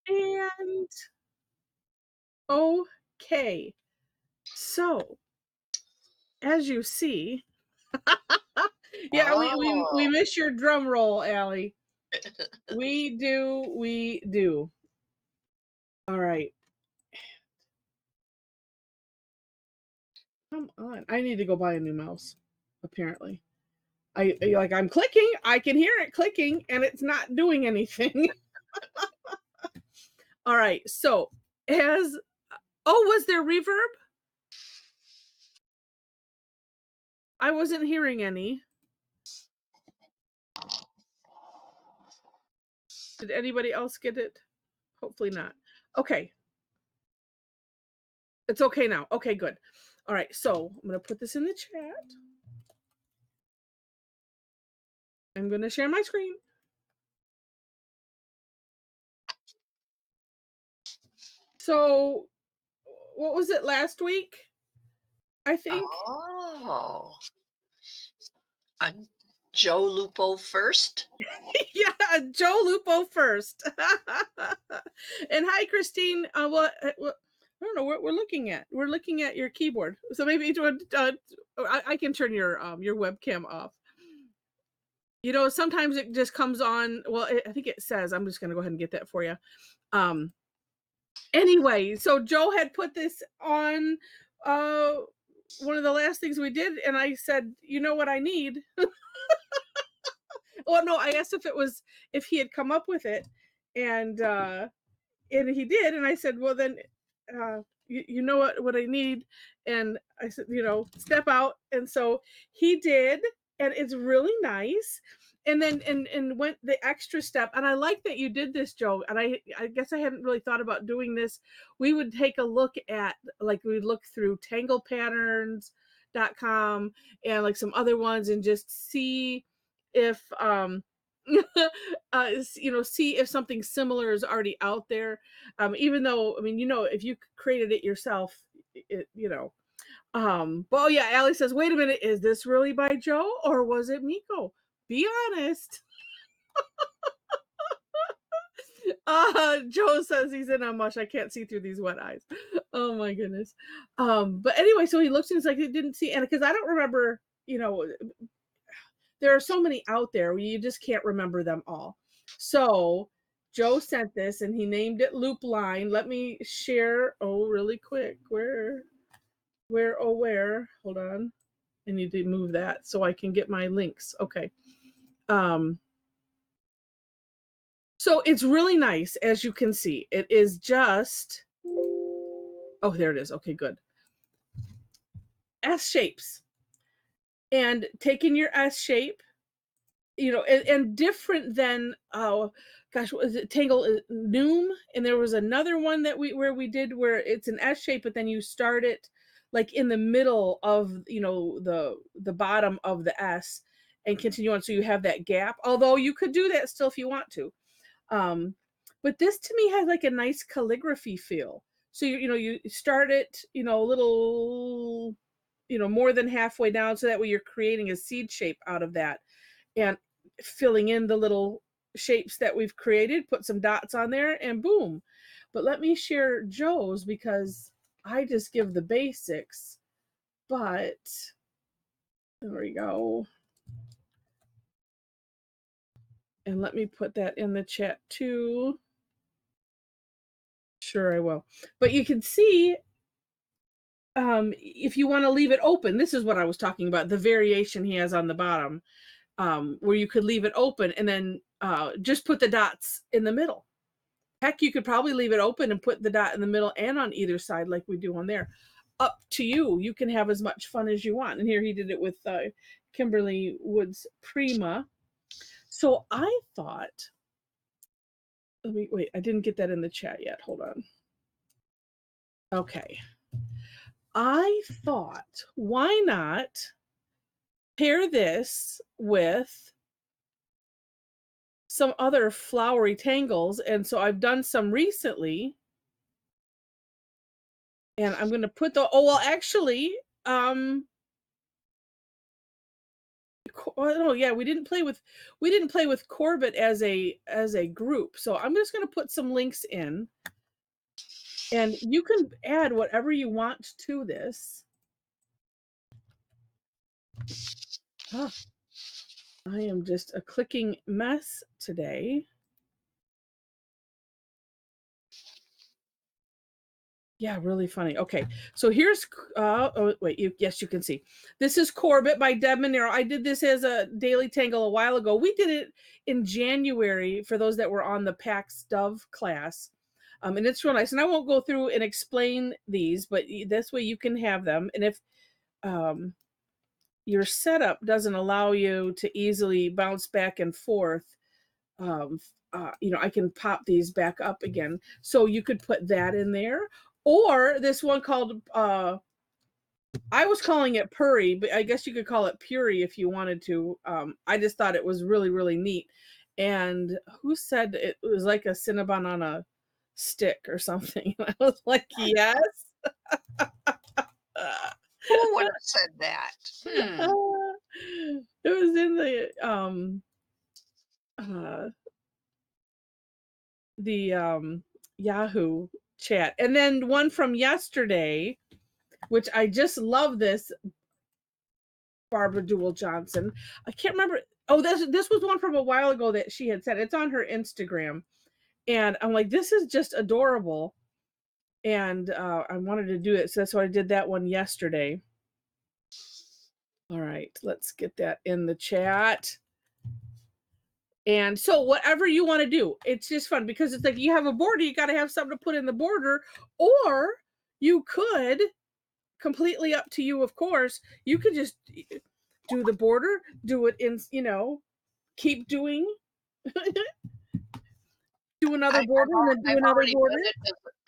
And okay. So, as you see, yeah, we Oh. miss your drum roll, Allie. We do. All right. Come on. I need to go buy a new mouse, apparently. I'm clicking, I can hear it clicking, and it's not doing anything. All right. So, as was there reverb? I wasn't hearing any. Did anybody else get it? Hopefully not. Okay. It's okay now. Okay, good. All right. So, I'm going to put this in the chat. I'm going to share my screen. So, what was it last week? I think. Oh. I'm Joe Lupo first. Yeah, Joe Lupo first. And hi, Christine. I don't know what we're looking at. We're looking at your keyboard. So maybe I can turn your webcam off. You know, sometimes it just comes on. Well, I think it says. I'm just going to go ahead and get that for you. Anyway, so Joe had put this on one of the last things we did, and I said, you know what I need? Well, no, I asked if he had come up with it, and he did, and I said, well, then you know what I need, and I said, step out, and so he did, and it's really nice. And then and went the extra step, and I like that you did this, Joe. And I guess I hadn't really thought about doing this. We would take a look at, like, we'd look through tanglepatterns.com and like some other ones, and just see if see if something similar is already out there, even though, I mean, if you created it yourself, but oh yeah, Allie says, wait a minute, is this really by Joe or was it Miko? Be honest. Joe says he's in a mush. I can't see through these wet eyes. Oh my goodness. But anyway, so he looks and it's like he didn't see, and because I don't remember, there are so many out there where you just can't remember them all. So Joe sent this and he named it Loopline. Let me share really quick. Where? Hold on. I need to move that so I can get my links. Okay. So it's really nice, as you can see. It is just, oh, there it is. Okay, good. S shapes. And taking your S shape, and different than, oh gosh, what is it, Tangle Noom? And there was another one that where it's an S shape, but then you start it like in the middle of the bottom of the S and continue on, so you have that gap. Although you could do that still if you want to. But this to me has like a nice calligraphy feel. So you start it a little more than halfway down, so that way you're creating a seed shape out of that, and filling in the little shapes that we've created, put some dots on there, and boom. But let me share Joe's, because I just give the basics. But there we go. And let me put that in the chat too. Sure, I will. But you can see, if you want to leave it open, this is what I was talking about, the variation he has on the bottom, where you could leave it open and then just put the dots in the middle. Heck, you could probably leave it open and put the dot in the middle and on either side like we do on there. Up to you. You can have as much fun as you want. And here he did it with Kimberly Woods Prima. So I thought, wait, I didn't get that in the chat yet. Hold on. Okay. I thought, why not pair this with some other flowery tangles? And so I've done some recently. And I'm going to put actually, Oh yeah, we didn't play with Corbett as a group. So I'm just going to put some links in, and you can add whatever you want to this. Oh, I am just a clicking mess today. Yeah, really funny. Okay, so here's oh wait, yes, you can see. This is Corbett by Deb Monero. I did this as a daily tangle a while ago. We did it in January for those that were on the PAX Dove class. And it's real nice. And I won't go through and explain these, but this way you can have them. And if your setup doesn't allow you to easily bounce back and forth, I can pop these back up again. So you could put that in there. Or this one called, I was calling it Puri, but I guess you could call it Puri if you wanted to. I just thought it was really, really neat. And who said it was like a Cinnabon on a stick or something? I was like, yes. Who would have said that? It was in the Yahoo chat. And then one from yesterday, which I just love, this Barbara Duell Johnson. I can't remember. Oh, this was one from a while ago that she had said. It's on her Instagram. And I'm like, this is just adorable. And I wanted to do it. So that's why I did that one yesterday. All right, let's get that in the chat. And so whatever you want to do, it's just fun because it's like you have a border, you got to have something to put in the border, or you could, completely up to you, of course, you could just do the border, do it in, keep doing, do another border and then do I've another already border. done it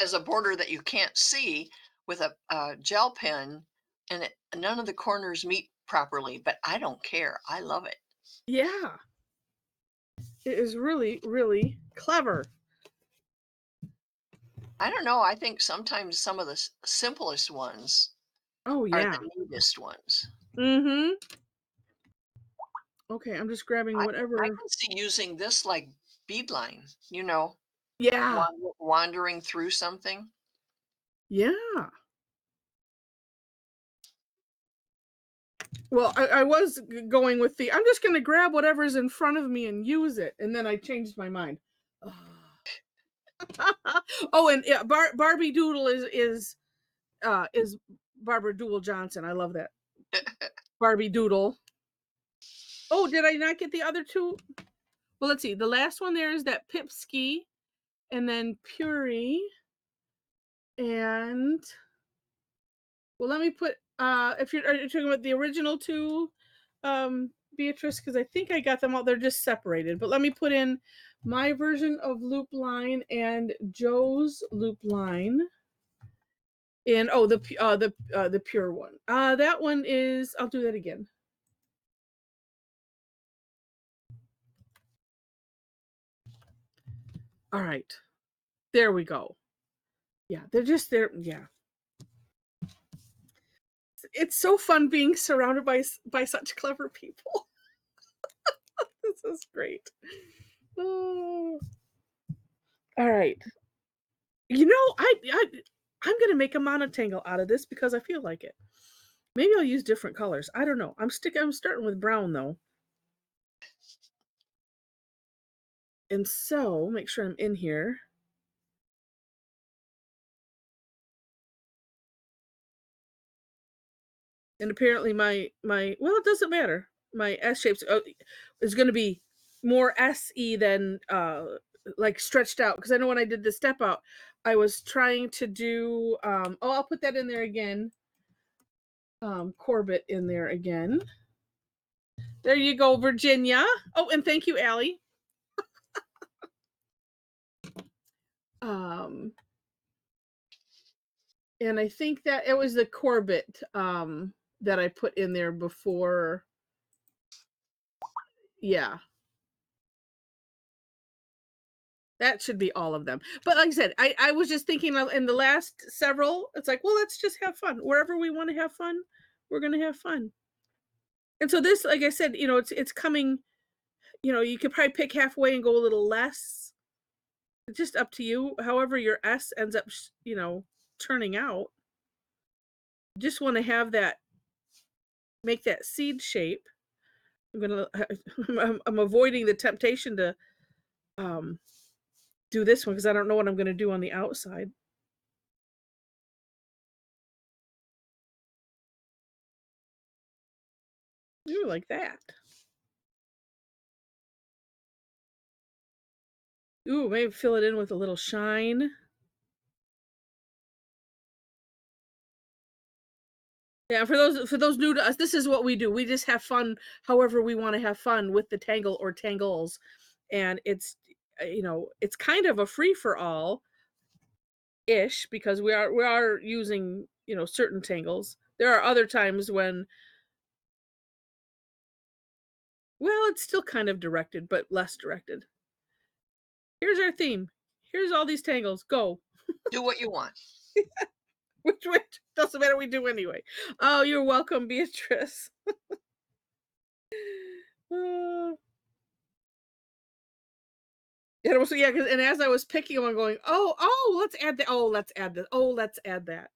as a border that you can't see with a gel pen, and none of the corners meet properly, but I don't care. I love it. Yeah. It is really, really clever. I don't know. I think sometimes some of the simplest ones Oh, are yeah. the neatest ones. Mm-hmm. Okay, I'm just grabbing I whatever. can see using this like beadline, Yeah. wandering through something. Yeah. Well, I was going with I'm just going to grab whatever's in front of me and use it. And then I changed my mind. Oh, and yeah, Barbie Doodle is Barbara Duell Johnson. I love that. Barbie Doodle. Oh, did I not get the other two? Well, let's see. The last one there is that Pipski, and then Puri. And well, let me put if are you talking about the original two, Beatrice, because I think I got them all. They're just separated. But let me put in my version of Loopline and Joe's Loopline. And the pure one. That one is. I'll do that again. All right, there we go. Yeah, they're just there. Yeah, it's so fun being surrounded by such clever people. This is great. Oh. All right. I'm gonna make a monotangle out of this because I feel like it. Maybe I'll use different colors. I don't know. I'm starting with brown though. And so make sure I'm in here. And apparently my well, it doesn't matter. My S shapes is going to be more SE than like stretched out, because I know when I did the step out, I was trying to do I'll put that in there again. Corbett in there again. There you go, Virginia. Oh, and thank you, Allie. And I think that it was the Corbett that I put in there before. Yeah. That should be all of them. But like I said, I was just thinking in the last several, it's like, well, let's just have fun. Wherever we want to have fun, we're going to have fun. And so this, like I said, it's coming, you could probably pick halfway and go a little less. It's just up to you. However your S ends up, turning out. Just want to have that, make that seed shape. I'm gonna, I'm avoiding the temptation to um, do this one because I don't know what I'm gonna do on the outside. Ooh, like that. Ooh, maybe fill it in with a little shine. Yeah, for those new to us, this is what we do. We just have fun however we want to have fun with the tangle or tangles. And it's kind of a free for all ish because we are using, certain tangles. There are other times when, well, it's still kind of directed, but less directed. Here's our theme. Here's all these tangles. Go. Do what you want. Which doesn't matter, we do anyway. Oh, you're welcome, Beatrice. Uh, and also, yeah, and as I was picking them, I'm going, oh, let's add that. Oh, let's add this. Oh, let's add that.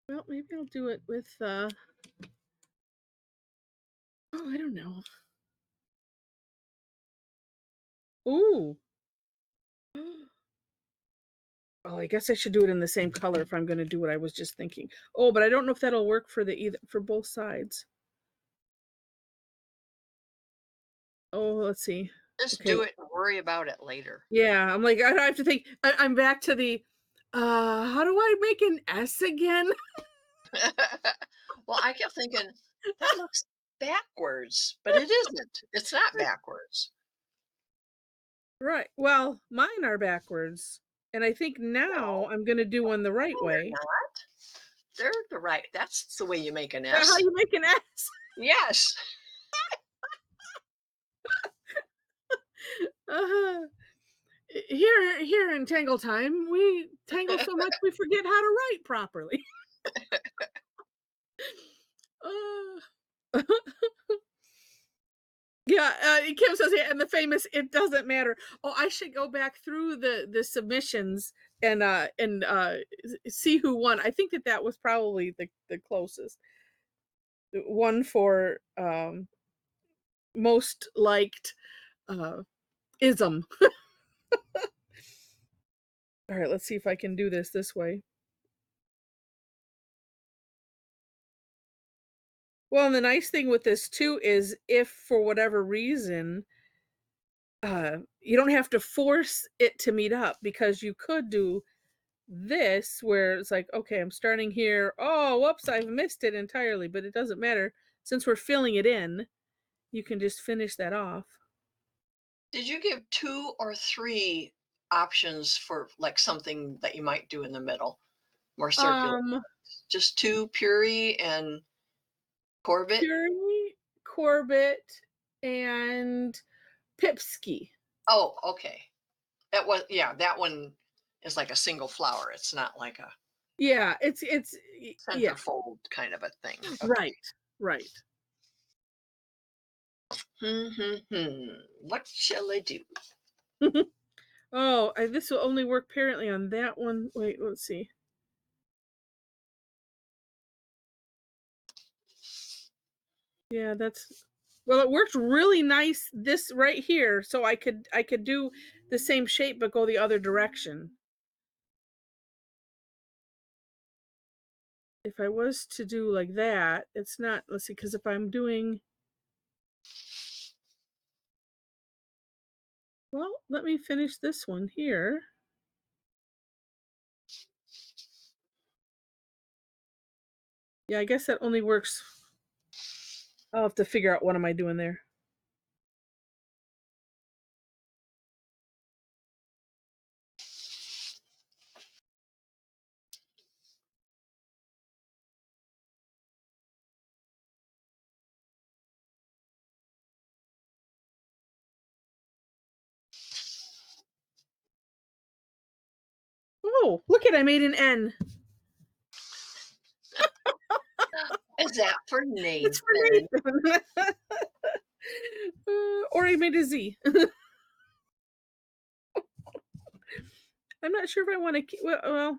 Well, maybe I'll do it with oh, I don't know. Ooh. Oh, I guess I should do it in the same color if I'm going to do what I was just thinking. Oh, but I don't know if that'll work for for both sides. Oh, let's see. Just Okay. do it and worry about it later. Yeah, I'm like, I have to think. I'm back to the how do I make an S again? Well, I kept thinking, that looks backwards, but it isn't. It's not backwards. Right. Well, mine are backwards. And I think now No, I'm going to do one the right no, they're way. not. They're the right. That's the way you make an Is that how S. you make an S? Yes. Uh, here in Tangle Time, we tangle so much we forget how to write properly. Uh, yeah, Kim says, yeah, and the famous "it doesn't matter." Oh, I should go back through the submissions and see who won. I think that was probably the closest one for most liked uh, ism. All right, let's see if I can do this way. Well, and the nice thing with this too is if for whatever reason you don't have to force it to meet up because you could do this where it's like, okay, I'm starting here. Oh, whoops, I've missed it entirely, but it doesn't matter. Since we're filling it in, you can just finish that off. Did you give 2 or 3 options for, like, something that you might do in the middle? More circular. Um, Just 2, Puri and Corbett? Curie, Corbett, and Pipsky. Oh, okay. That was, yeah, that one is like a single flower. It's not like a Yeah, yeah, centerfold kind of a thing. Okay. right, right. What shall I do? Oh, this will only work apparently on that one. Wait, let's see. Yeah, well, it worked really nice this right here, so I could do the same shape but go the other direction. If I was to do like that, it's not, let's see, because if I'm doing, well, let me finish this one here. Yeah, I guess that only works. I'll have to figure out what am I doing there. Oh, look at, I made an N. Is that for It's for Nathan? Nathan. Or I made a Z. I'm not sure if I want to. Well,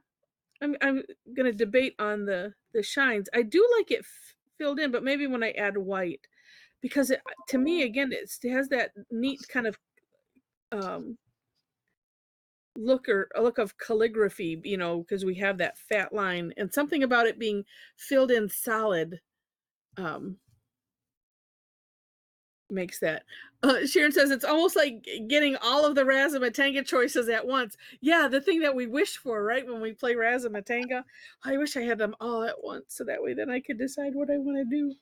I'm gonna debate on the shines. I do like it filled in, but maybe when I add white, because to me again it has that neat kind of um look, or a look of calligraphy, because we have that fat line and something about it being filled in solid um makes that. Sharon says it's almost like getting all of the Razzmatanga choices at once. Yeah, the thing that we wish for, right? When we play Razzmatanga, I wish I had them all at once, so that way then I could decide what I want to do.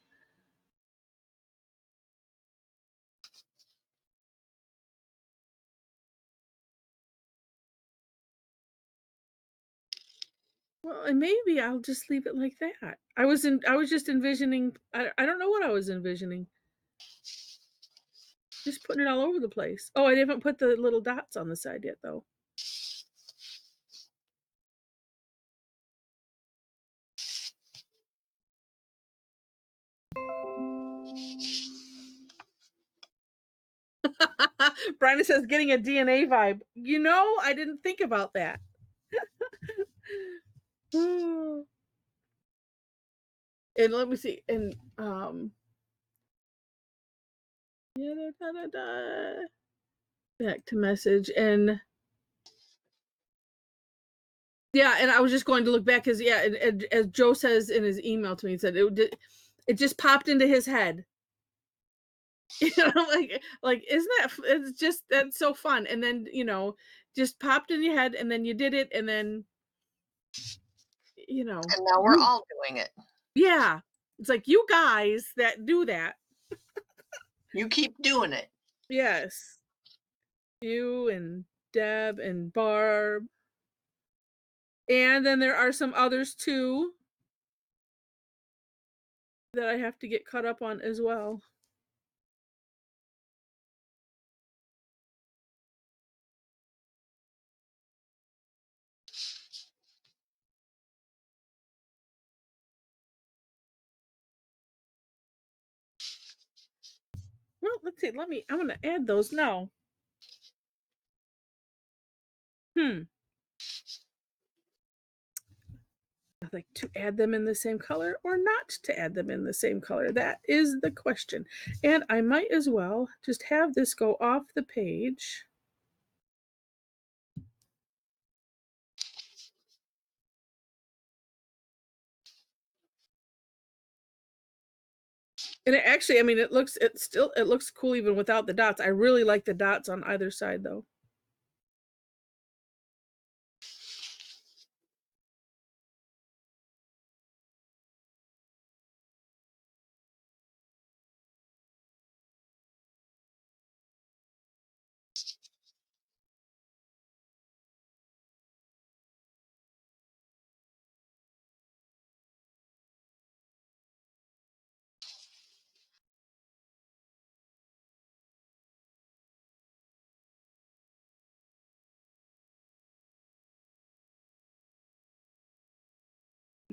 Well, and maybe I'll just leave it like that. I was just envisioning. I don't know what I was envisioning. Just putting it all over the place. Oh, I haven't put the little dots on the side yet, though. Brian says getting a DNA vibe. I didn't think about that. And let me see. And yeah, back to message. And yeah, and I was just going to look back because yeah, and as Joe says in his email to me, he said it just popped into his head. Like isn't that, it's just, that's so fun. And then just popped in your head, and then you did it, and then And now we're all doing it. yeah, it's like you guys that do that. You keep doing it. Yes, you and Deb and Barb, and then there are some others too that I have to get caught up on as well. Well, let's see. I'm going to add those now. I'd like to add them in the same color or not to add them in the same color. That is the question. And I might as well just have this go off the page. And it actually, I mean, it looks cool even without the dots. I really like the dots on either side though.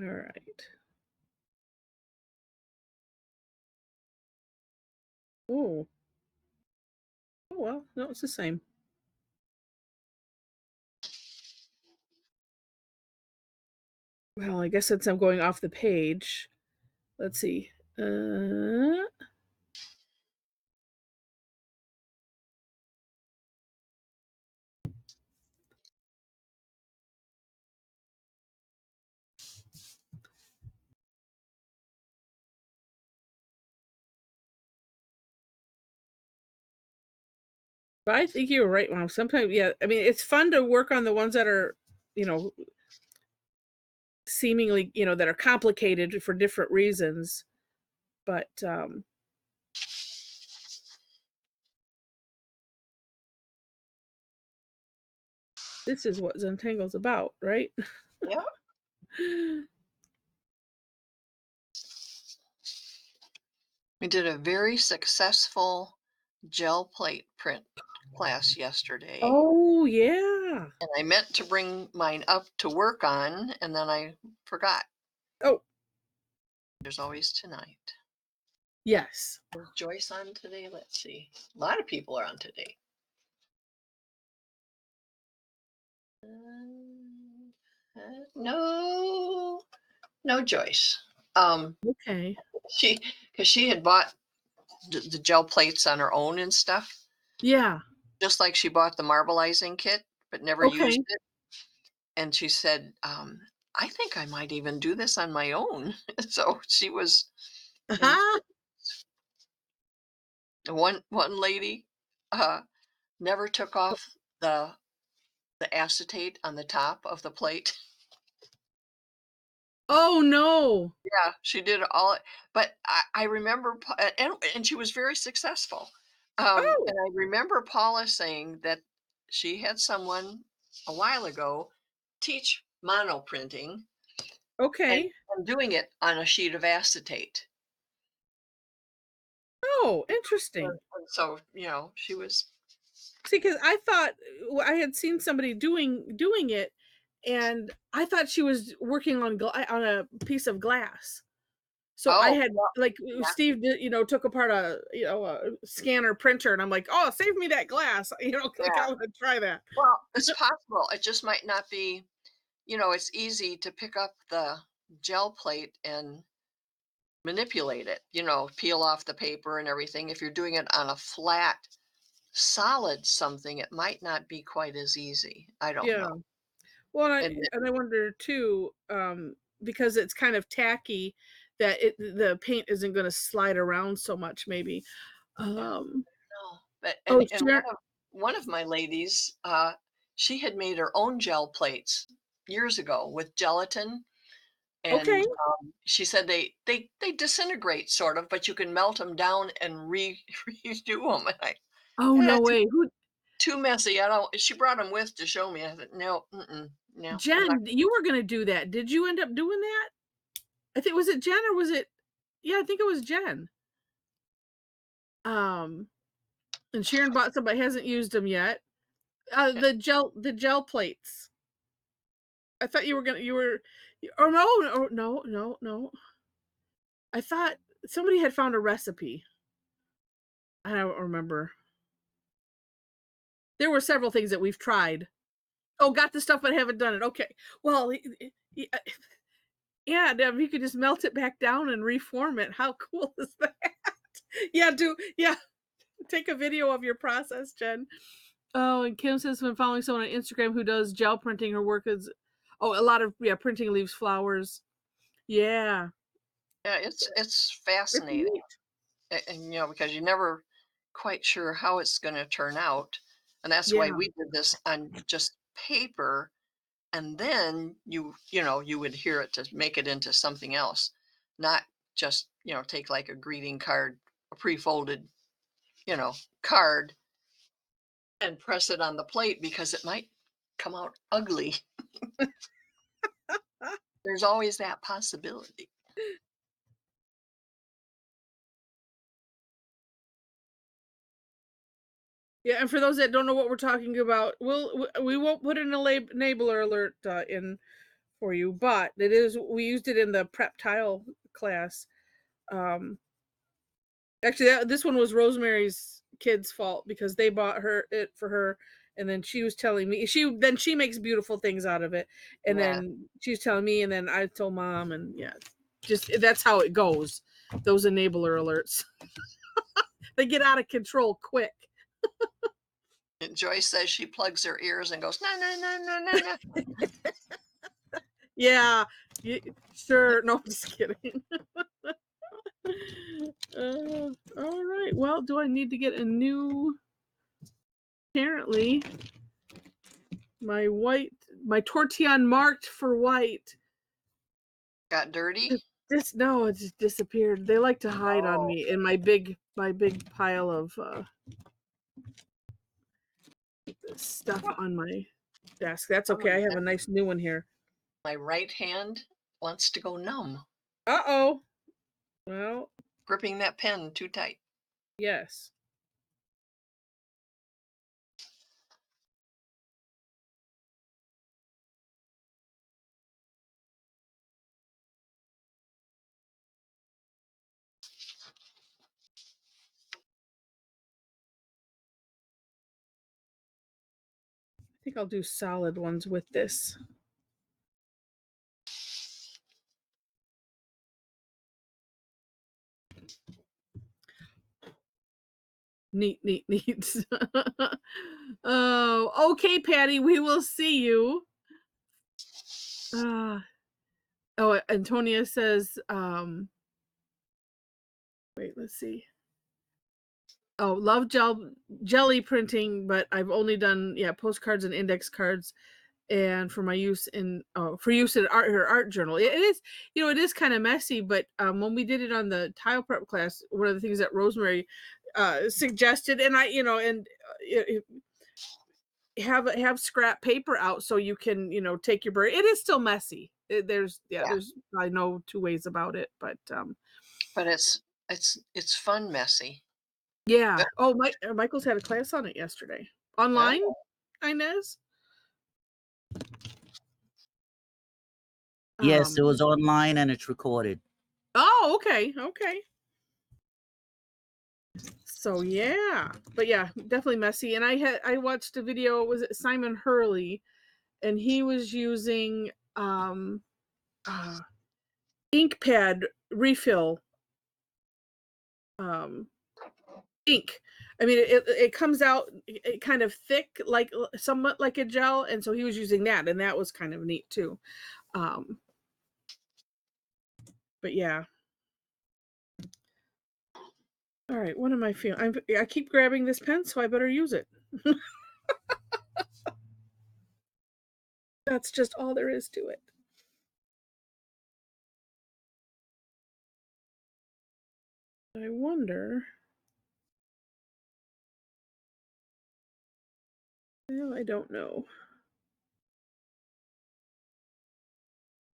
All right. Oh. Oh well, no, it's the same. Well, I guess since I'm going off the page, let's see. But I think you were right, Mom. Sometimes, yeah, I mean, it's fun to work on the ones that are, seemingly, that are complicated for different reasons. But this is what Zentangle's about, right? Yeah. We did a very successful gel plate print class yesterday. Oh yeah. Yeah. And I meant to bring mine up to work on, and then I forgot. Oh, There's always tonight. yes. Is Joyce on today? Let's see. A lot of people are on today. No, no Joyce. Okay. She because she had bought the gel plates on her own and stuff, Yeah. just like she bought the marbleizing kit, but never used Okay. it. And she said, I think I might even do this on my own. So she was in Uh-huh. one lady uh, never took off the acetate on the top of the plate. Oh, no. Yeah, she did all but I remember and she was very successful. Oh, And I remember Paula saying that she had someone a while ago teach monoprinting and, okay. and doing it on a sheet of acetate. Oh, interesting. And so, she was See, because I thought I had seen somebody doing it, and I thought she was working on on a piece of glass. So I oh, had well, like yeah, Steve did, took apart a scanner printer, and I'm like, oh, save me that glass, like yeah. I want to try that. Well, it's possible. It just might not be, it's easy to pick up the gel plate and manipulate it, peel off the paper and everything. If you're doing it on a flat, solid something, it might not be quite as easy. I don't Yeah. know. Well, And and I wonder too, because it's kind of tacky, that the paint isn't going to slide around so much, maybe. yeah, Um, no. But oh, and sure. one of my ladies, she had made her own gel plates years ago with gelatin, Okay. and she said they disintegrate sort of, but you can melt them down and redo them. And Oh, eh, no way. Who too messy. I don't. She brought them with to show me. I said, no, no, I'm not. Jen, you were gonna do that. Did you end up doing that? I think was it Jen or was it yeah, I think it was Jen. Um, and Sharon bought some but hasn't used them yet. The gel plates. I thought you were oh no. I thought somebody had found a recipe. I don't remember. There were several things that we've tried. Oh, got the stuff but haven't done it. Okay. Well, yeah, you could just melt it back down and reform it. How cool is that? Yeah, take a video of your process, Jen. Oh, and Kim says when following someone on Instagram who does gel printing, her work is a lot of printing leaves flowers. Yeah. Yeah, it's It's fascinating, neat. and because you're never quite sure how it's going to turn out, and that's why Yeah. we did this on just paper, and then you would hear it to make it into something else, not just take like a greeting card, a pre-folded you know card, and press it on the plate because it might come out ugly. There's always that possibility. Yeah, and for those that don't know what we're talking about, we won't put an enabler alert in for you, but we used it in the prep tile class. Um, Actually, this one was Rosemary's kids' fault because they bought her it for her, and then she was telling me she makes beautiful things out of it, and Yeah, then she's telling me, and then I told mom, and yeah, just that's how it goes. Those enabler alerts, they get out of control quick. and Joyce says she plugs her ears and goes, no, no, no, no, no, no. Yeah, sure. No, I'm just kidding. All right. Well, do I need to get a new? Apparently, my Tortillion marked for white. Got dirty. Just no, it just disappeared. They like to hide on Oh, me in my big pile of stuff on my desk. That's oh, okay. I have a nice new one here. my right hand wants to go numb, Uh-oh. Well, gripping that pen too tight. yes. think I'll do solid ones with this. Neat, neat, neat. Oh, okay, Patty, we will see you. Oh, Antonia says, wait, let's see. Oh, love jelly printing, but I've only done postcards and index cards, and for my use in her art journal. It is, it is kind of messy, but when we did it on the tile prep class, one of the things that Rosemary suggested, and I, have scrap paper out so you can, take your bird. It is still messy. There's I know two ways about it, but it's fun messy. yeah. Oh, Michael's had a class on it yesterday. Online, Inez? Yes, it was online and it's recorded. Oh, okay. Okay. So yeah. But yeah, definitely messy. And I watched a video, was it Simon Hurley? And he was using ink pad refill ink. I mean, it comes out kind of thick, like somewhat like a gel, and so he was using that, and that was kind of neat too. But yeah. All right, what am I feeling? I keep grabbing this pen, so I better use it. That's just all there is to it. I wonder. Well, I don't know.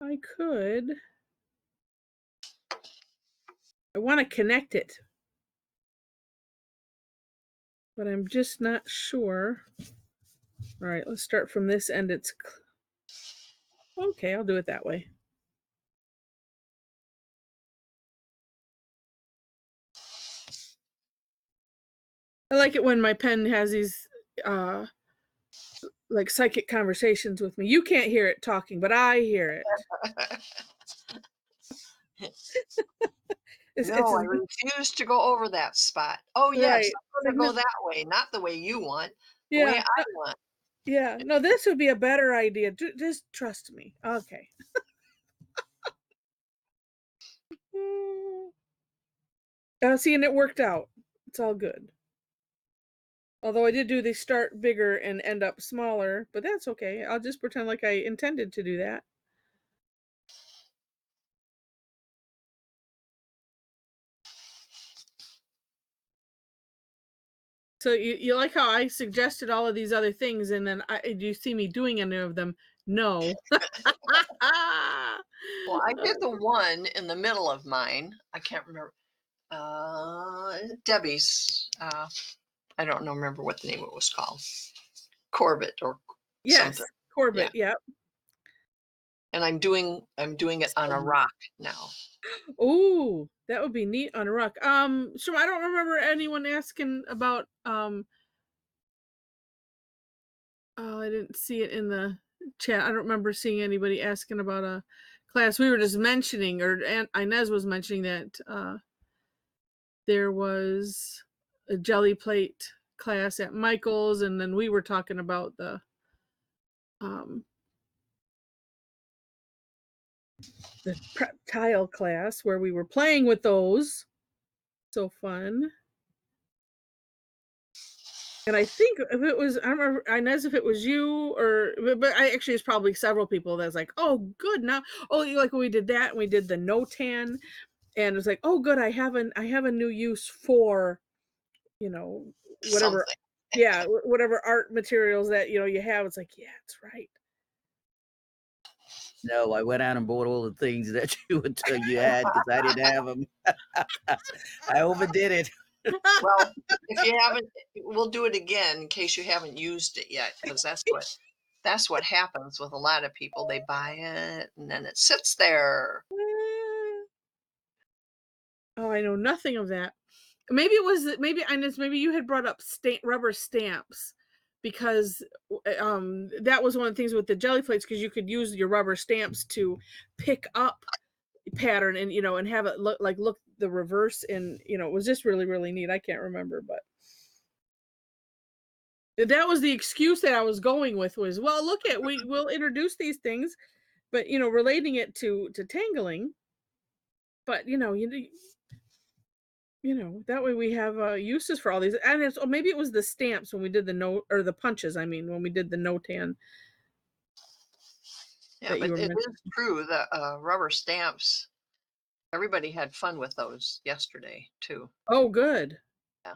I could. I want to connect it, but I'm just not sure. All right, let's start from this end. It's okay. I'll do it that way. I like it when my pen has these like psychic conversations with me. You can't hear it talking, but I hear it. I refuse to go over that spot. Oh yes, right. I'm going to go that way, not the way you want, the way I want. Yeah, no, this would be a better idea. Just trust me. Okay. See, and it worked out. It's all good. Although I did do the start bigger and end up smaller, but that's okay. I'll just pretend like I intended to do that. So you like how I suggested all of these other things, and then do you see me doing any of them? No. Well, I did the one in the middle of mine. I can't remember. Debbie's. I don't remember what the name of it was called. Corbett or something. Corbett. Yeah. And I'm doing it on a rock now. Oh, that would be neat on a rock. So I don't remember anyone asking about oh, I didn't see it in the chat. I don't remember seeing anybody asking about a class. We were just mentioning, or Inez was mentioning that there was a jelly plate class at Michael's, and then we were talking about the prep tile class where we were playing with those. So fun. And I think if it was, I don't remember, Inez, if it was you or, but I actually, it's probably several people that's like, oh, good. Now, oh, like when we did that, and we did the no-tan, and it's like, oh, good. I have a new use for, whatever. Something. Yeah. Whatever art materials that, you have. It's like, yeah, that's right. No, I went out and bought all the things that you had because I didn't have them. I overdid it. Well, if you haven't, we'll do it again in case you haven't used it yet, because that's what happens with a lot of people. They buy it and then it sits there. Oh, I know nothing of that. Maybe it was maybe Inez, maybe you had brought up rubber stamps, because that was one of the things with the jelly plates, because you could use your rubber stamps to pick up pattern and and have it look the reverse, and it was just really, really neat. I can't remember, but that was the excuse that I was going with, was, well, look, at we will introduce these things, but relating it to tangling, but that way we have uses for all these. And or maybe it was the stamps when we did the note, or the punches, I mean, when we did the notan Yeah, that you but were it mentioning. is true that rubber stamps, everybody had fun with those yesterday too. Oh, good. Yeah.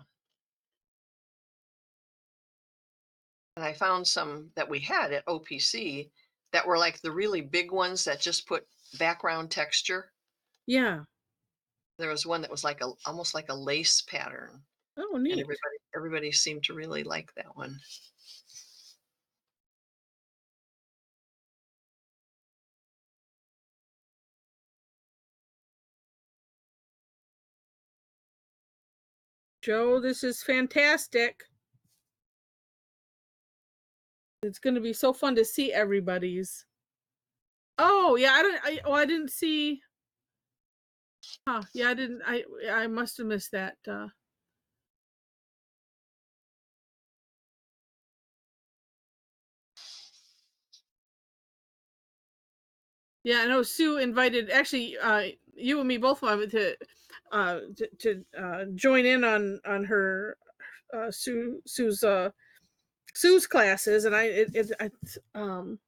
And I found some that we had at OPC that were like the really big ones that just put background texture. Yeah. There was one that was like almost like a lace pattern, Oh, and neat. everybody seemed to really like that one. Joe, this is fantastic. It's going to be so fun to see everybody's. Oh, yeah, I didn't see. Huh, yeah, I must have missed that. Yeah, I know Sue invited, actually, you and me both wanted to join in on her Sue's classes, and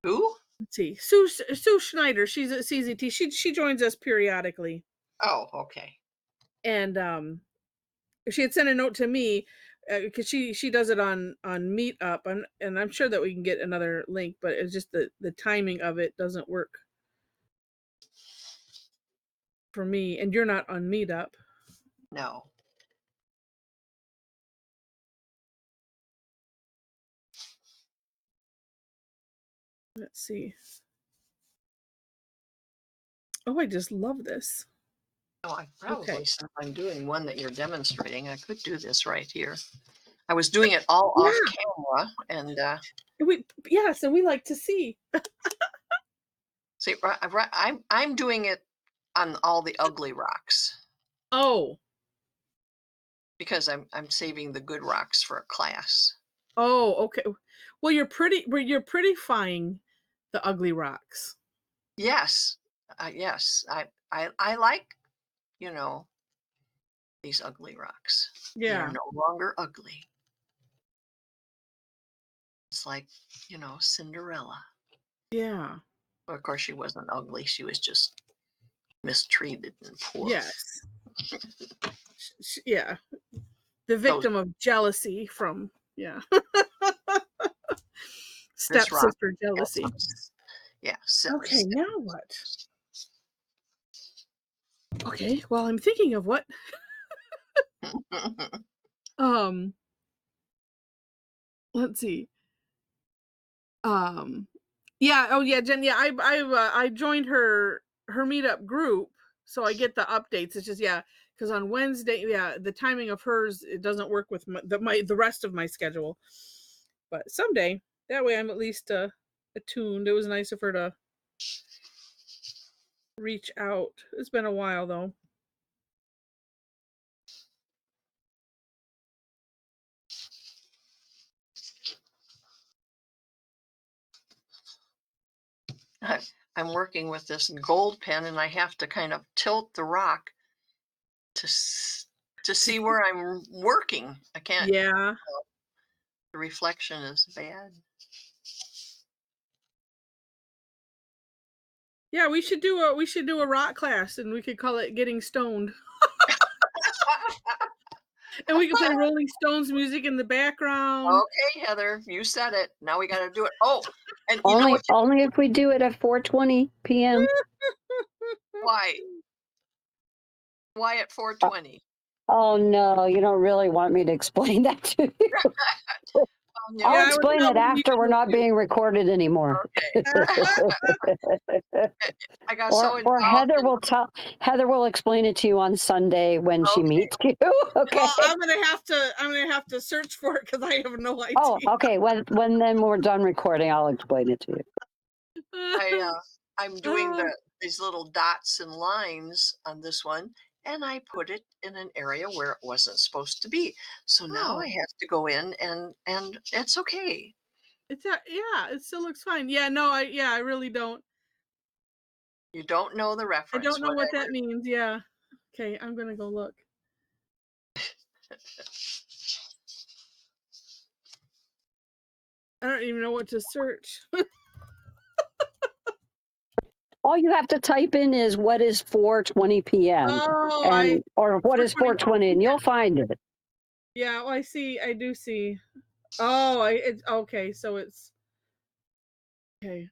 Who? let's see, Sue Schneider. She's at CZT. She joins us periodically, Oh, okay. and she had sent a note to me, because she does it on Meetup, and I'm sure that we can get another link, but it's just the timing of it doesn't work for me, and you're not on Meetup. No. Let's see. Oh, I just love this. No, I probably, Okay. since I'm doing one that you're demonstrating, I could do this right here. I was doing it all Yeah. off camera, and Yes, and we like to see. see, I'm doing it on all the ugly rocks Oh. because I'm saving the good rocks for a class. Oh, okay. Well, you're prettifying the ugly rocks. Yes, yes, I like, you know, these ugly rocks. They are Yeah. no longer ugly. It's like, Cinderella. Yeah. Well, of course, she wasn't ugly. She was just mistreated and poor. Yes. Yeah. The Those victim of jealousy from, yeah. this rock, Stepsister jealousy. yeah, Okay, now what? Okay, well, I'm thinking of what. Um, let's see. Yeah, oh yeah, Jen, yeah, I joined her Meetup group, so I get the updates. It's just, yeah, because on Wednesday, yeah, the timing of hers, it doesn't work with the rest of my schedule. But someday, that way I'm at least attuned. It was nice of her to reach out. It's been a while though. I'm working with this gold pen, and I have to kind of tilt the rock to see where I'm working. I can't. Yeah. The reflection is bad. Yeah, we should do a rock class, and we could call it Getting Stoned. And we could play Rolling Stones music in the background. Okay, Heather, you said it. Now we got to do it. Oh, and you know Only what? only if we do it at 4:20 p.m. Why? Why at 4:20? Oh no, you don't really want me to explain that to you. Well, No, I'll Yeah, I would explain it probably need after to we're go not too. being recorded anymore. I got so Or involved in. Heather will explain it to you on Sunday when she Okay. meets you. Okay. Well, I'm gonna have to search for it because I have no idea. Oh, okay. When then we're done recording, I'll explain it to you. I'm doing these little dots and lines on this one, and I put it in an area where it wasn't supposed to be. So now Oh. I have to go in and it's okay. It's yeah, it still looks fine. Yeah, no, I really don't. You don't know the I reference. don't know what that means. Yeah. Okay, I'm gonna go look. I don't even know what to search. All you have to type in is what is 4:20 p.m. Oh, or what is 4:20 4:20, and you'll find it. Yeah, well, I do see. It's okay, so it's okay.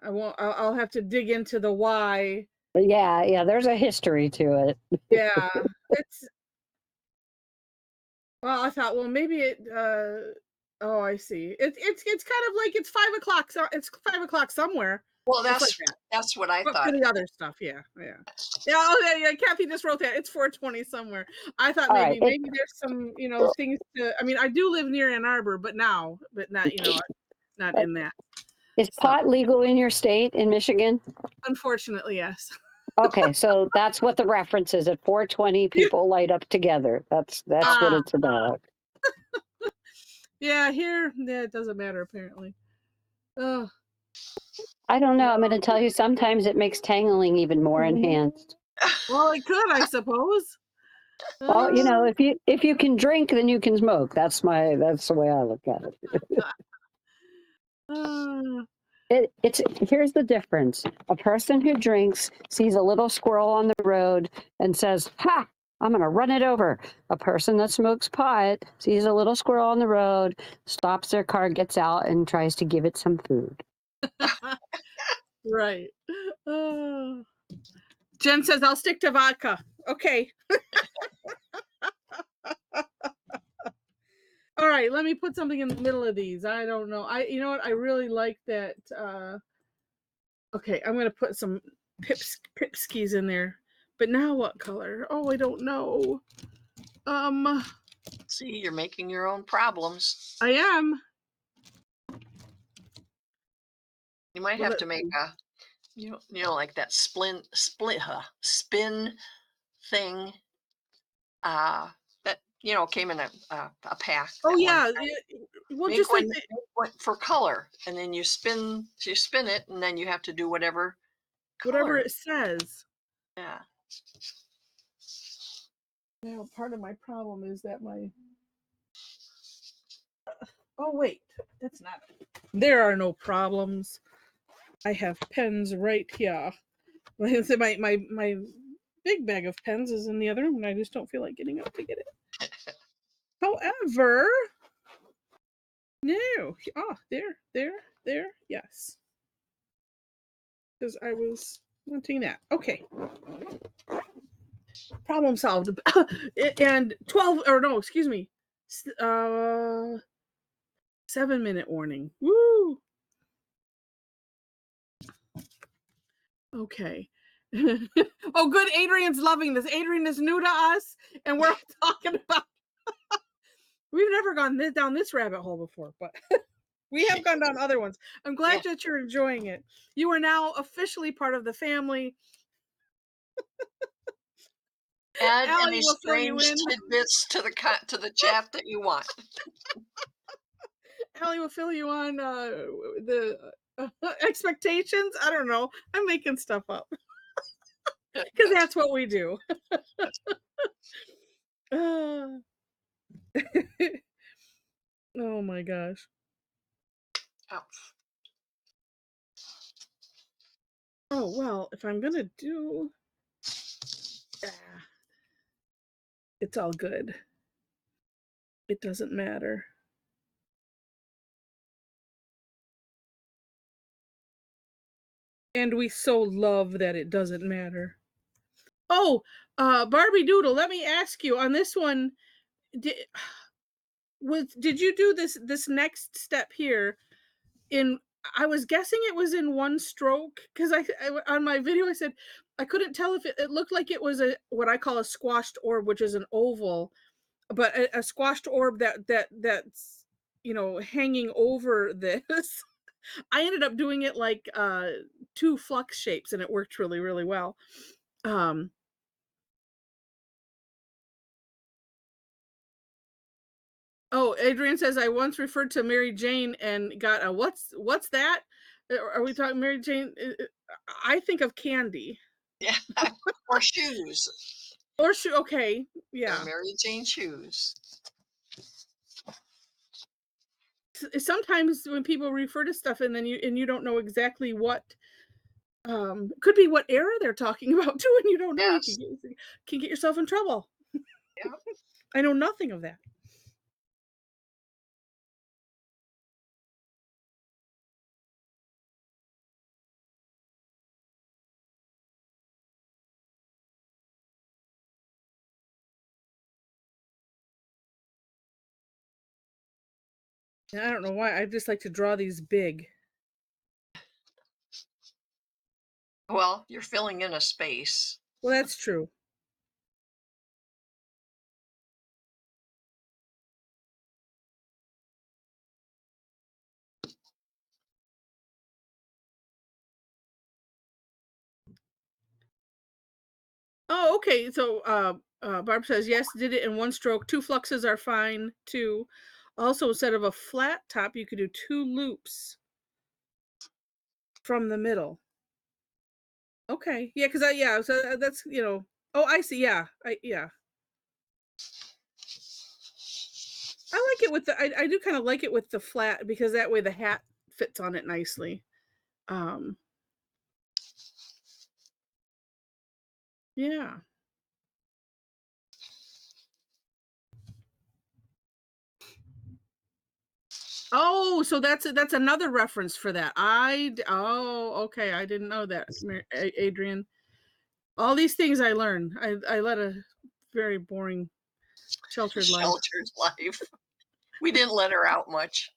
I'll have to dig into the why. But yeah, there's a history to it. Yeah, it's well, I thought, well, maybe it. Oh, I see. It's kind of like it's 5 o'clock. So it's 5 o'clock somewhere. Well, It's like that. that's what I But thought. for the other stuff, yeah. Oh, yeah. Kathy just wrote that it's 4:20 somewhere. I thought All maybe right, there's some things to. I mean, I do live near Ann Arbor, but not not in that. Is So, pot legal in your state, in Michigan? unfortunately, yes. Okay, so that's what the reference is. At 4:20, people light up together. That's what Ah, it's about. yeah. Here, yeah, it doesn't matter apparently. Oh, I don't know. I'm going to tell you. Sometimes it makes tangling even more enhanced. well, it could, I suppose. Well, if you can drink, then you can smoke. That's the way I look at it. Uh, It's here's the difference. A person who drinks sees a little squirrel on the road and says, "Ha! I'm going to run it over." A person that smokes pot sees a little squirrel on the road, stops their car, gets out, and tries to give it some food. right. Jen says I'll stick to vodka. Okay. All right, let me put something in the middle of these. I don't know. You know what? I really like that. Okay, I'm gonna put some pipskis in there. But now what color? Oh, I don't know. See, you're making your own problems. I am. You might have to make a like that spin thing that came in a pack. Oh That one. yeah. Well, Make just like one for color, and then you spin it, and then you have to do whatever color. it says. Yeah. Now, part of my problem is that my. Oh wait, that's not. There are no problems. I have pens right here. My big bag of pens is in the other room, and I just don't feel like getting up to get it. However, no. There. Yes. Because I was wanting that. Okay. Problem solved. And 12, or no, excuse me. 7-minute warning. Woo! Okay. Oh, good. Adrian's loving this. Adrian is new to us, and we're talking about. We've never gone down this rabbit hole before, but we have gone down other ones. I'm glad that you're enjoying it. You are now officially part of the family. Add Allie any will fill you strange in. tidbits to the chat that you want. Allie will fill you on the expectations. I don't know. I'm making stuff up because that's what we do. Oh my gosh. Oh. Oh well, if I'm gonna do, it's all good. It doesn't matter. And we so love that it doesn't matter. Oh, Barbie Doodle, let me ask you on this one. Did you do this next step here in, I was guessing it was in one stroke, because on my video I said I couldn't tell if it looked like it was a what I call a squashed orb, which is an oval, but a squashed orb that's hanging over this. I ended up doing it like two flux shapes, and it worked really, really well. Oh, Adrian says, I once referred to Mary Jane and got a what's that? Are we talking Mary Jane? I think of candy. Yeah. Or shoes. Or shoe. Okay. They're Yeah. Mary Jane shoes. Sometimes when people refer to stuff and then you don't know exactly what, could be what era they're talking about too, and you don't know, Yes. you can get yourself in trouble. Yeah. I know nothing of that. And I don't know why. I just like to draw these big. Well, you're filling in a space. Well, that's true. Oh, okay. So Barb says, yes, did it in one stroke. 2 fluxes are fine too. Also, instead of a flat top, you could do 2 loops from the middle. Okay. Yeah, because so that's, oh, I see. Yeah. Yeah. I like it with I do kind of like it with the flat, because that way the hat fits on it nicely. Yeah. Oh, so that's another reference for that. Oh, okay. I didn't know that, Adrian. All these things I learn. I led a very boring, sheltered life. Sheltered life. We didn't let her out much.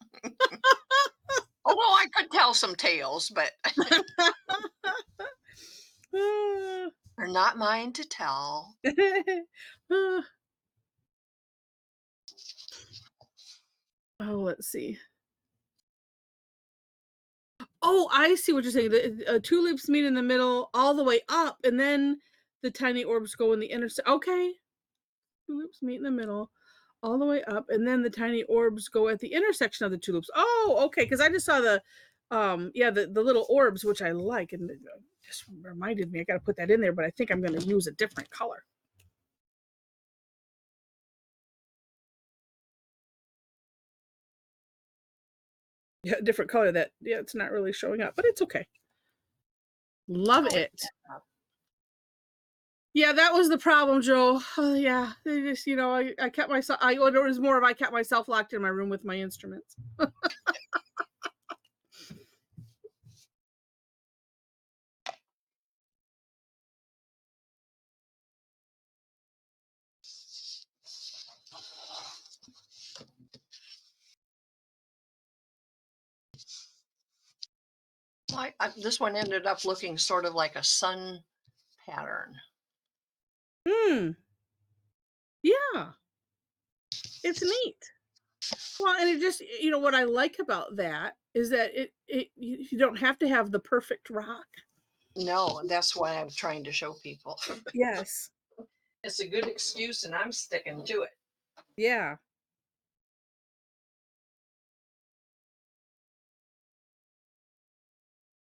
Although I could tell some tales, but they're not mine to tell. Oh, let's see. Oh, I see what you're saying. The 2 loops meet in the middle all the way up, and then the tiny orbs go in the intersection. Okay. 2 loops meet in the middle all the way up, and then the tiny orbs go at the intersection of the 2 loops. Oh, okay, because I just saw the the little orbs, which I like, and it just reminded me I got to put that in there, but I think I'm going to use a different color. Yeah, different color that, yeah, it's not really showing up, but it's okay. Love it. Yeah, that was the problem, Joe. Yeah, they just, I kept myself, it was more of I kept myself locked in my room with my instruments. This one ended up looking sort of like a sun pattern. Yeah, it's neat. Well, and it just, what I like about that is that you don't have to have the perfect rock. No, that's why I'm trying to show people. Yes. It's a good excuse, and I'm sticking to it. Yeah.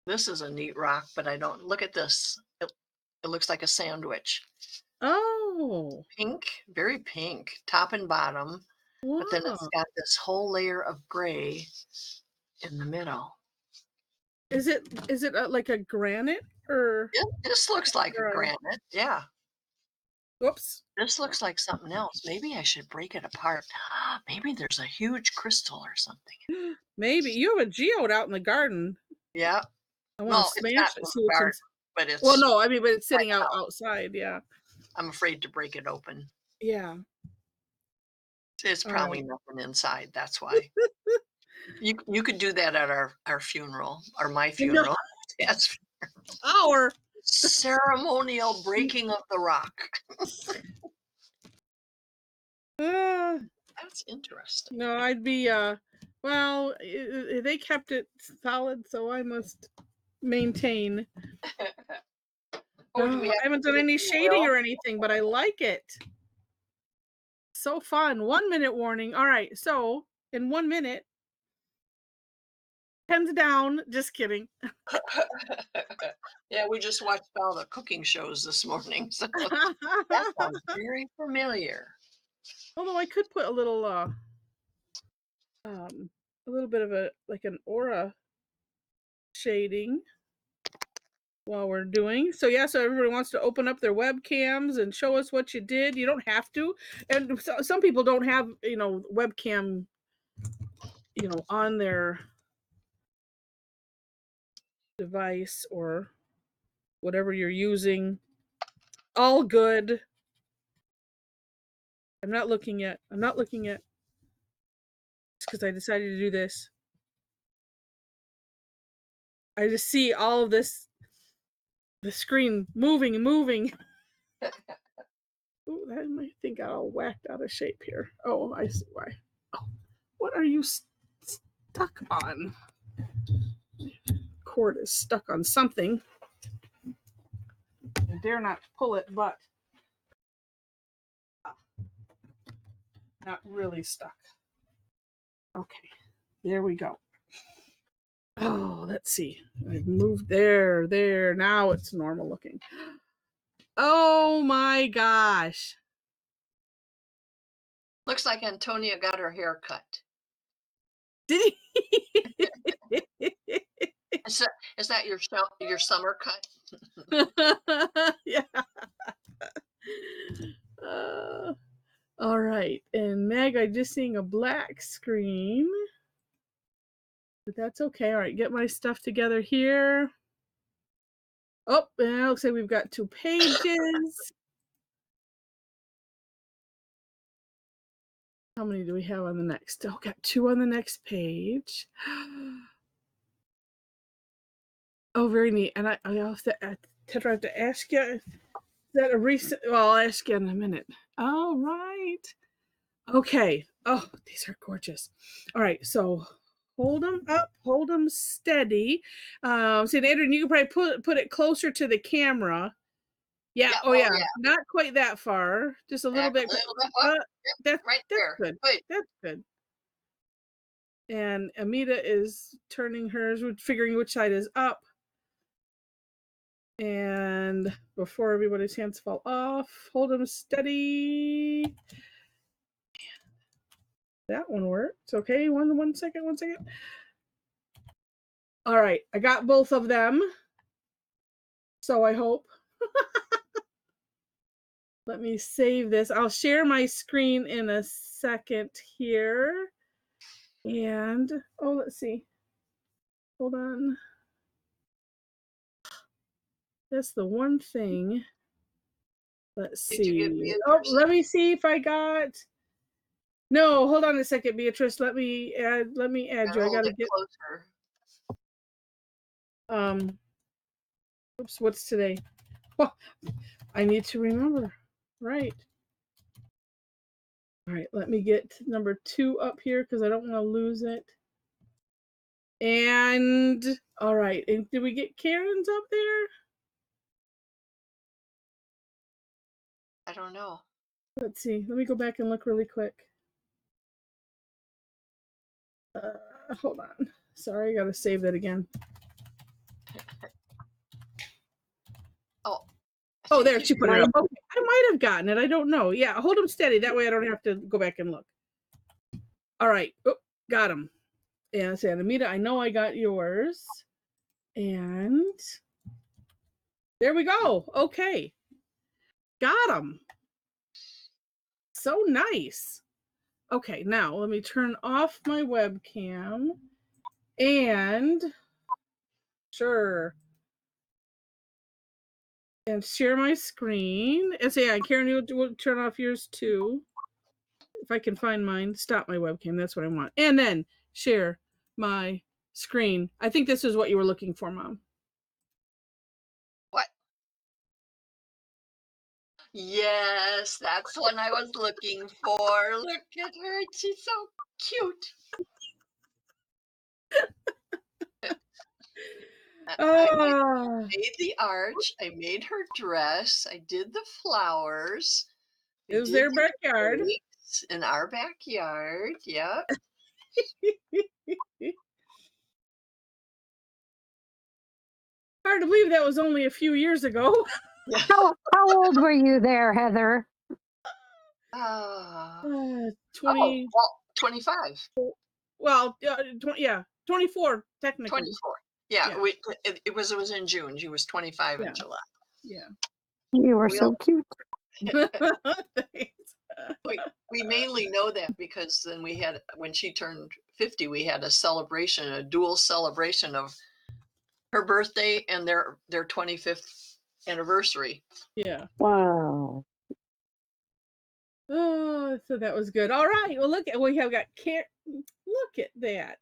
This is a neat rock, but I don't look at this. It looks like a sandwich. Oh. Pink, very pink, top and bottom. Wow. But then it's got this whole layer of gray in the middle. Is it like a granite or? This looks like a granite. Yeah. Whoops. This looks like something else. Maybe I should break it apart. Maybe there's a huge crystal or something. Maybe you have a geode out in the garden. Yeah. I want to smash it. See what's garden, but it's, well, no, I mean, but it's sitting outside. Yeah. I'm afraid to break it open. Yeah. It's All probably right. nothing inside. That's why. You could do that at our funeral or my No, funeral. Yes. our. Ceremonial breaking of the rock. That's interesting. No, I'd be well, they kept it solid, so I must maintain. Oh, do we have I haven't to done do any the shading will? or anything, but I like it. So fun. 1 minute warning. All right, so in 1 minute, pens down. Just kidding. Yeah, we just watched all the cooking shows this morning, so that sounds very familiar. Although I could put a little bit of a like an aura shading while we're doing. So yeah, so everybody wants to open up their webcams and show us what you did. You don't have to. And so, some people don't have, webcam, on their device or whatever you're using. All good. I'm not looking yet. Just because I decided to do this. I just see all of this, the screen moving and moving. Ooh, that might think got all whacked out of shape here. Oh, I see why. Oh, what are you stuck on? Cord is stuck on something. I dare not pull it, but not really stuck. Okay, there we go. Oh, let's see. I've moved there. Now it's normal looking. Oh my gosh. Looks like Antonia got her hair cut. Did he? Is that your summer cut? Yeah. Uh, all right. And Meg, I'm just seeing a black screen. But that's okay. All right, get my stuff together here. Oh, and it looks like we've got 2 pages. How many do we have on the next? Oh, got 2 on the next page. Oh, very neat. And I have to, Tetra, I have to ask you, is that a recent? Well, I'll ask you in a minute. All right. Okay. Oh, these are gorgeous. All right. So hold them up, hold them steady. So Adrian, you can probably put it closer to the camera. Yeah. Yeah. Oh, yeah. Yeah. Not quite that far. Just a little Back bit. a little bit. Oh, yep, right That's there. good. Good. That's good. And Amita is turning hers, figuring which side is up. And before everybody's hands fall off, hold them steady. That one worked. Okay, one second. All right, I got both of them. So I hope. Let me save this. I'll share my screen in a second here. And, oh, let's see. Hold on. That's the one thing. Let's Did you get see. Oh, Beatrice? let me see if I got. No, hold on a second, Beatrice. Let me add you. I gotta get closer. Oops, what's today? Well, I need to remember. Right. All right, let me get number 2 up here because I don't want to lose it. And all right, and did we get Karen's up there? I don't know. Let's see. Let me go back and look really quick. Hold on. Sorry, I gotta save that again. Oh, there, she put it up. Okay, I might have gotten it. I don't know. Yeah, hold them steady. That way I don't have to go back and look. All right. Oh, got them. And say, Anita, I know I got yours. And there we go. Okay. Got them. So nice. Okay, now let me turn off my webcam and and share my screen. And say, yeah, Karen, you'll turn off yours too. if I can find mine, stop my webcam. That's what I want. And then share my screen. I think this is what you were looking for, Mom. What? Yes, that's what I was looking for. Look at her. She's so cute. I Oh, made the arch. I made her dress. I did the flowers. it We was did their the backyard. cakes in our backyard. Yep. Hard to believe that was only a few years ago. How old were you there, Heather? Ah. 20, well, 25. well, 20, yeah, 24 technically. 24. Yeah, Yeah. it was in June. She was 25 Yeah. in July. Yeah. You were We so cute. Thanks. We mainly know that because then we had, when she turned 50, we had a celebration, a dual celebration of her birthday and their 25th anniversary. Yeah. Wow. Oh, so that was good. All right. Well, look at we have got Karen. Look at that,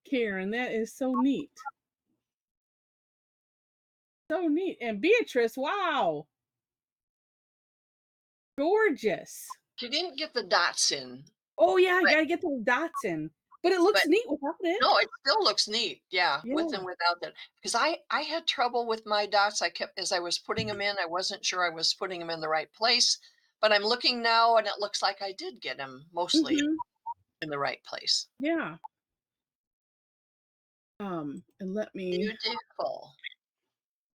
Karen. That is so neat. So neat. And Beatrice, wow, gorgeous. She didn't get the dots in. Oh yeah, I But- gotta get those dots in. But it looks but- neat without it. No, it still looks neat. Yeah, with Yeah. and without that. Because I had trouble with my dots. I kept, as I was putting them in, I wasn't sure I was putting them in the right place. But I'm looking now and it looks like I did get them mostly Mhm. in the right place. Yeah. And let me. Beautiful.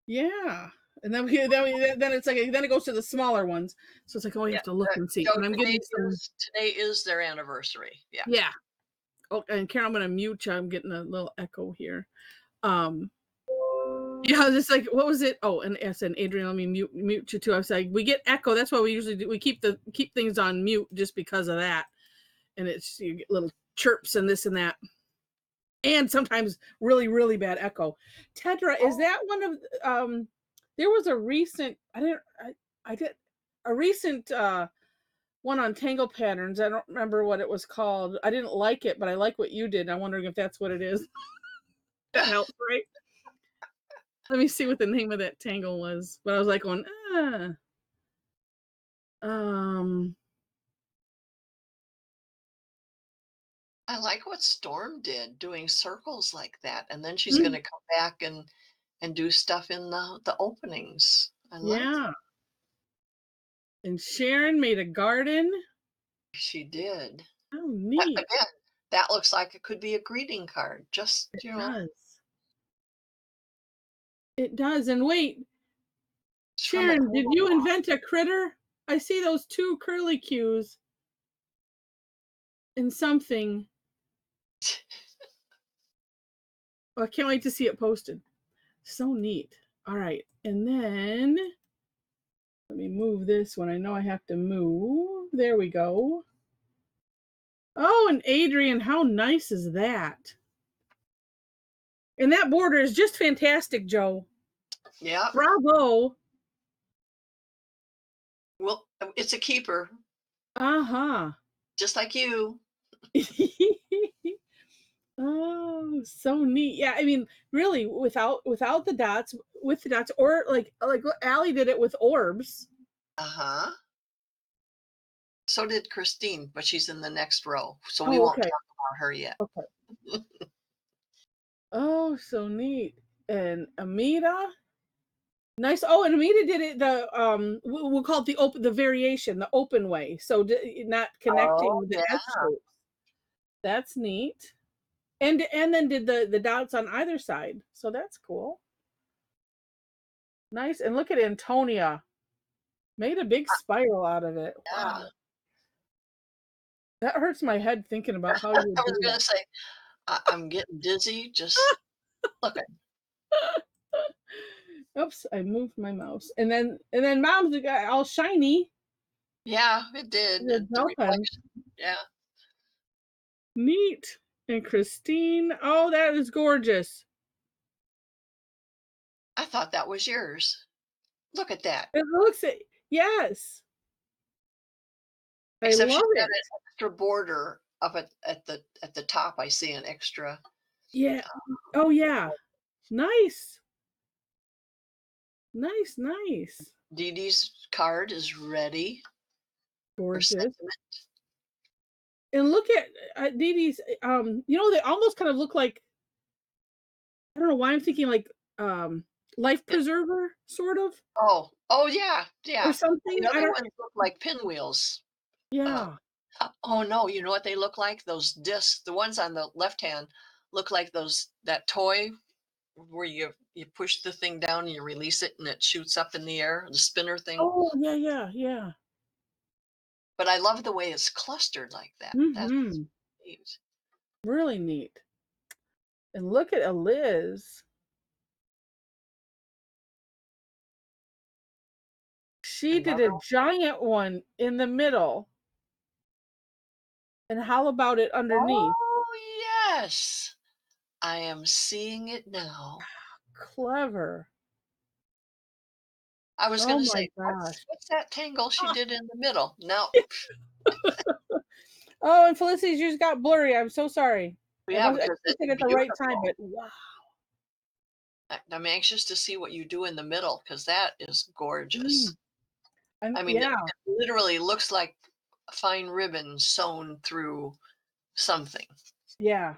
Yeah. And then then it's like then it goes to the smaller ones. So it's like, oh, you have to look and see. So And I'm getting some. today is their anniversary. Yeah. Yeah. Oh, and Karen, I'm gonna mute you. I'm getting a little echo here. Yeah, it's like, what was it? Oh, and yes, and Adrian, let me mute you too. I was like, we get echo. That's why we usually do. We keep things on mute just because of that. And it's you get little chirps and this and that. And sometimes really, really bad echo. Tedra, is that one of there was a recent I did a recent one on tangle patterns. I don't remember what it was called. I didn't like it, but I like what you did. I'm wondering if that's what it is. That helps, right? Let me see what the name of that tangle was. But I was like going, I like what Storm did, doing circles like that, and then she's going to come back and do stuff in the openings. I like yeah. And Sharon made a garden. she did. Oh, neat. Again, that looks like it could be a greeting card. Just, It you know, does. It does. And wait, it's from a Sharon, did you cool- invent a critter? I see those two curly cues in something. Oh, I can't wait to see it posted. So neat. All right. And then let me move this one. I know I have to move. There we go. Oh, and Adrian, how nice is that? And that border is just fantastic, Joe. Yeah. Bravo. Well, it's a keeper, Uh-huh. just like you. Oh, so neat. Yeah, I mean, really, without the dots, with the dots, or like Allie did it with orbs. Uh-huh. So did Christine, but she's in the next row, so Oh, we won't okay. talk about her yet. Okay. Oh, so neat. And Amita, nice. Oh, and Amita did it we'll call it the variation, the open way. So not connecting Oh, the yeah. S shapes. That's neat. And then did the dots on either side. So that's cool. Nice. And look at Antonia. Made a big spiral out of it. Yeah. Wow. That hurts my head thinking about how you would I was do going that. to say, I'm getting dizzy just looking. Oops, I moved my mouse. And then Mom's got all shiny. Yeah, it did. The The gel pen. reflection. Yeah. Neat. And Christine, oh, that is gorgeous. I thought that was yours. Look at that. It looks yes. I Except love she's got it. an extra border up at the top. I see an extra. Yeah. Oh yeah. Nice. Nice, nice. Dee Dee's card is ready for Gorgeous. sentiment. And look at Dee Dee's, you know, they almost kind of look like, I don't know why I'm thinking like life preserver, sort of, Oh yeah, or yeah. something. The I other don't, ones look like pinwheels. yeah. Oh no, you know what they look like? Those discs. The ones on the left hand look like that toy where you push the thing down and you release it and it shoots up in the air, the spinner thing. Oh, yeah, yeah, yeah. But I love the way it's clustered like that. That's Mm-hmm. neat. Really neat. And look at Liz. She did a Another giant one in the middle. And how about it underneath? Oh yes. I am seeing it now. Clever. I was Oh gonna my say, gosh. what's that tangle she did in the middle? No. Oh, and Felicity's just got blurry. I'm so sorry. Yeah, I because pushed it's it at the right time, beautiful. but wow. I'm anxious to see what you do in the middle because that is gorgeous. I mean, Yeah. it literally looks like a fine ribbon sewn through something. Yeah.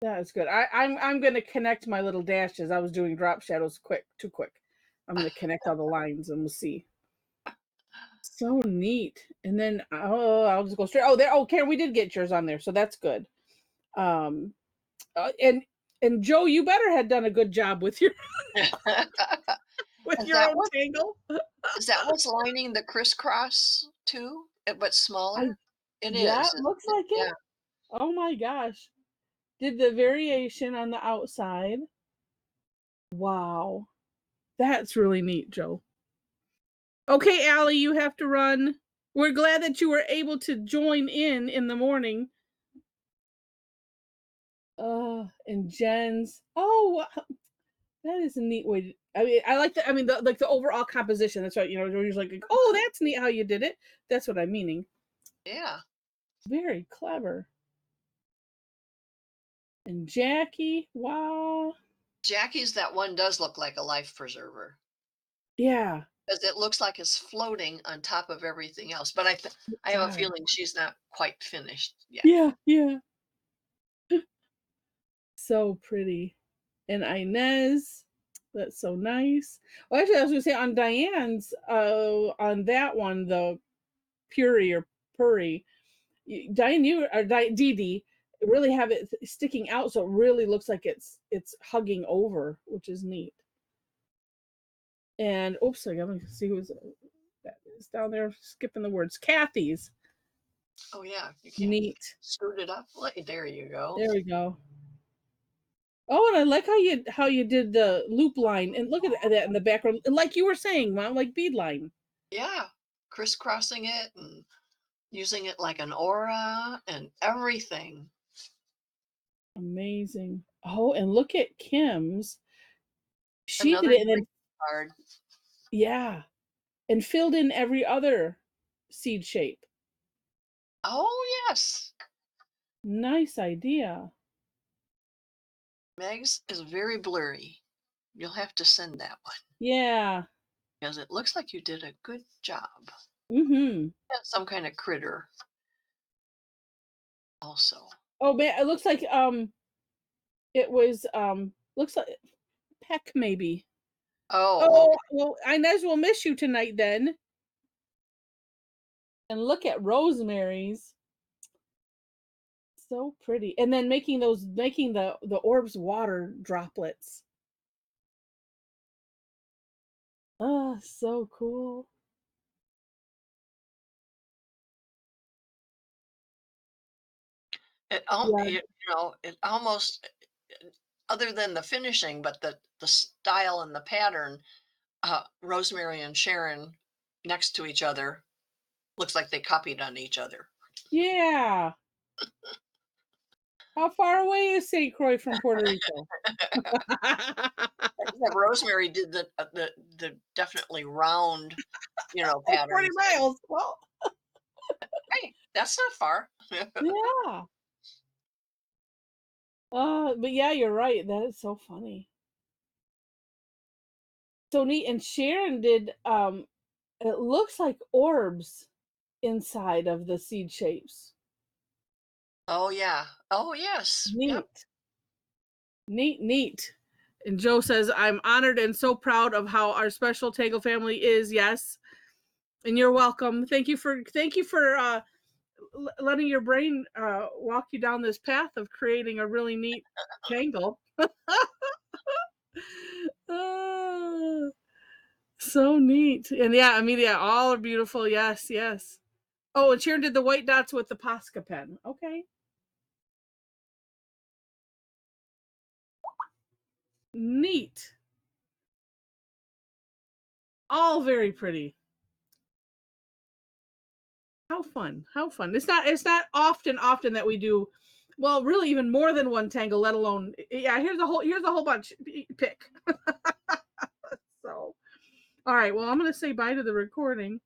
That is good. I'm gonna connect my little dashes. I was doing drop shadows too quick. I'm gonna connect all the lines and we'll see. So neat. And then I'll just go straight. Oh, there. Oh, Karen, we did get yours on there, so that's good. Um, and Joe, you better had done a good job with your with Is your that own tangle. is that what's lining the crisscross too? But smaller? It Yeah, is, it isn't looks it? like it. Yeah. Oh my gosh. Did the variation on the outside. Wow. That's really neat, Joe. Okay, Allie, you have to run. We're glad that you were able to join in the morning. And Jen's. Oh, that is a neat way. I mean, I like the. I mean, the overall composition. That's right. You know, you're usually like, oh, that's neat how you did it. That's what I'm meaning. Yeah. Very clever. And Jackie, wow. Jackie's that one does look like a life preserver Yeah. because it looks like it's floating on top of everything else. But I have a God. feeling she's not quite finished yet. Yeah, yeah. So pretty. And Inez, that's so nice. Well, actually, I was gonna say on Diane's, on that one, the Puri or Puri, Diane, you or Dee Dee really have it sticking out, so it really looks like it's hugging over, which is neat. And oops, I'm gonna see who's that is down there skipping the words. Kathy's. Oh yeah, you can't Neat. scoot it up. There you go. There we go. Oh, and I like how you did the loop line, and look at that in the background, like you were saying, Mom, like bead line. Yeah, crisscrossing it and using it like an aura and everything. Amazing. Oh, and look at Kim's. She Another did it, and then card. yeah, and filled in every other seed shape. Oh yes, Nice idea. Meg's is very blurry. You'll have to send that one Yeah. because it looks like you did a good job. Mm-hmm. Yeah, some kind of critter also. Oh man, it looks like it was looks like Peck maybe. Oh, Oh okay. well, Inez will miss you tonight then. And look at Rosemary's. So pretty. And then making the orbs water droplets. Oh, so cool. Yeah. You know, it almost other than the finishing, but the style and the pattern. Rosemary and Sharon next to each other looks like they copied on each other. Yeah. How far away is St. Croix from Puerto Rico? Yeah, Rosemary did the definitely round you know, Like 40 patterns. miles. Well, Hey, that's not far. yeah. But yeah, you're right. That is so funny. So neat. And Sharon did it looks like orbs inside of the seed shapes. Oh yeah. Oh yes. Yep. Neat. Neat, neat. And Joe says, I'm honored and so proud of how our special Tangle family is. Yes. And you're welcome. Thank you for letting your brain walk you down this path of creating a really neat tangle. Ah, so neat. And yeah, I mean, yeah, all are beautiful. Yes, yes. Oh, and Sharon did the white dots with the Posca pen. Okay. Neat. All very pretty. How fun. How fun. It's not often that we do, well, really even more than one tangle, let alone, yeah, here's a whole bunch. Pick. So, all right, well, I'm going to say bye to the recording.